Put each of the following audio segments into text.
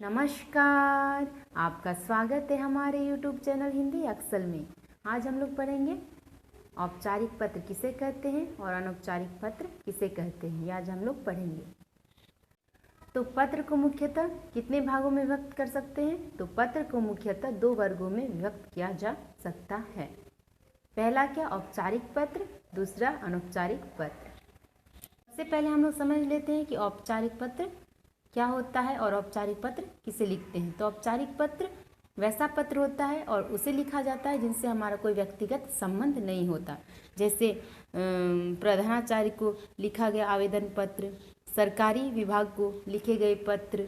नमस्कार, आपका स्वागत है हमारे YouTube चैनल हिंदी अक्सर में। आज हम लोग पढ़ेंगे औपचारिक पत्र किसे कहते हैं और अनौपचारिक पत्र किसे कहते हैं। ये आज हम लोग पढ़ेंगे। तो पत्र को मुख्यतः कितने भागों में विभक्त कर सकते हैं? तो पत्र को मुख्यतः दो वर्गों में विभक्त किया जा सकता है। पहला क्या? औपचारिक पत्र, दूसरा अनौपचारिक पत्र। सबसे पहले हम लोग समझ लेते हैं कि औपचारिक पत्र क्या होता है और औपचारिक पत्र किसे लिखते हैं। तो औपचारिक पत्र वैसा पत्र होता है और उसे लिखा जाता है जिनसे हमारा कोई व्यक्तिगत संबंध नहीं होता। जैसे प्रधानाचार्य को लिखा गया आवेदन पत्र, सरकारी विभाग को लिखे गए पत्र,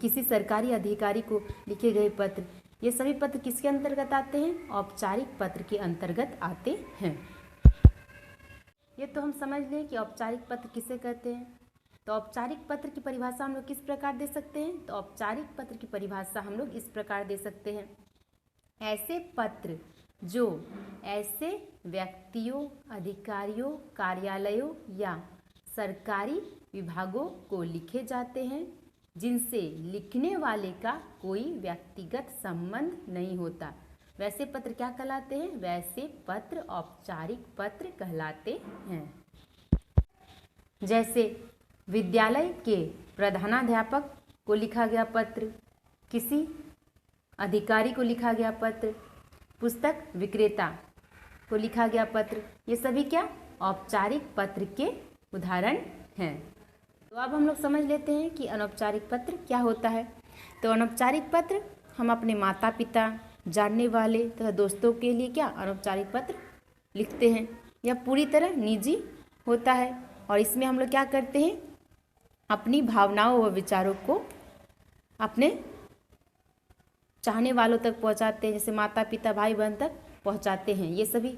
किसी सरकारी अधिकारी को लिखे गए पत्र, ये सभी पत्र किसके अंतर्गत आते हैं? औपचारिक पत्र के अंतर्गत आते हैं। ये तो हम समझ लें कि औपचारिक पत्र किसे कहते हैं। तो औपचारिक पत्र की परिभाषा हम लोग किस प्रकार दे सकते हैं? तो औपचारिक पत्र की परिभाषा हम लोग इस प्रकार दे सकते हैं। ऐसे पत्र जो ऐसे व्यक्तियों, अधिकारियों, कार्यालयों या सरकारी विभागों को लिखे जाते हैं जिनसे लिखने वाले का कोई व्यक्तिगत संबंध नहीं होता। वैसे पत्र क्या कहलाते हैं? वैसे पत्र औपचारिक पत्र कहलाते हैं। जैसे विद्यालय के प्रधानाध्यापक को लिखा गया पत्र, किसी अधिकारी को लिखा गया पत्र, पुस्तक विक्रेता को लिखा गया पत्र, ये सभी क्या? औपचारिक पत्र के उदाहरण हैं। तो अब हम लोग समझ लेते हैं कि अनौपचारिक पत्र क्या होता है। तो अनौपचारिक पत्र हम अपने माता पिता, जानने वाले तथा दोस्तों के लिए क्या अनौपचारिक पत्र लिखते हैं। यह पूरी तरह निजी होता है और इसमें हम लोग क्या करते हैं? अपनी भावनाओं व विचारों को अपने चाहने वालों तक पहुंचाते हैं, जैसे माता पिता, भाई बहन तक पहुंचाते हैं। ये सभी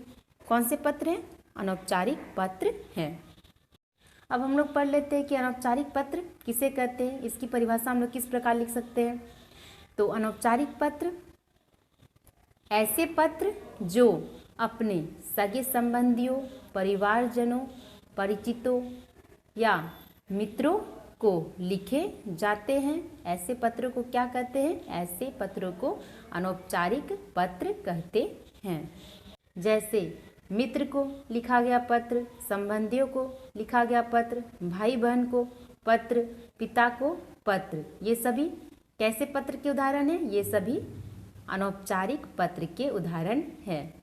कौन से पत्र हैं? अनौपचारिक पत्र हैं। अब हम लोग पढ़ लेते हैं कि अनौपचारिक पत्र किसे कहते हैं। इसकी परिभाषा हम लोग किस प्रकार लिख सकते हैं। तो अनौपचारिक पत्र ऐसे पत्र जो अपने सगे संबंधियों, परिवारजनों, परिचितों या मित्रों को लिखे जाते हैं। ऐसे पत्रों को क्या कहते हैं? ऐसे पत्रों को अनौपचारिक पत्र कहते हैं। जैसे मित्र को लिखा गया पत्र, संबंधियों को लिखा गया पत्र, भाई बहन को पत्र, पिता को पत्र, ये सभी कैसे पत्र के उदाहरण हैं? ये सभी अनौपचारिक पत्र के उदाहरण हैं।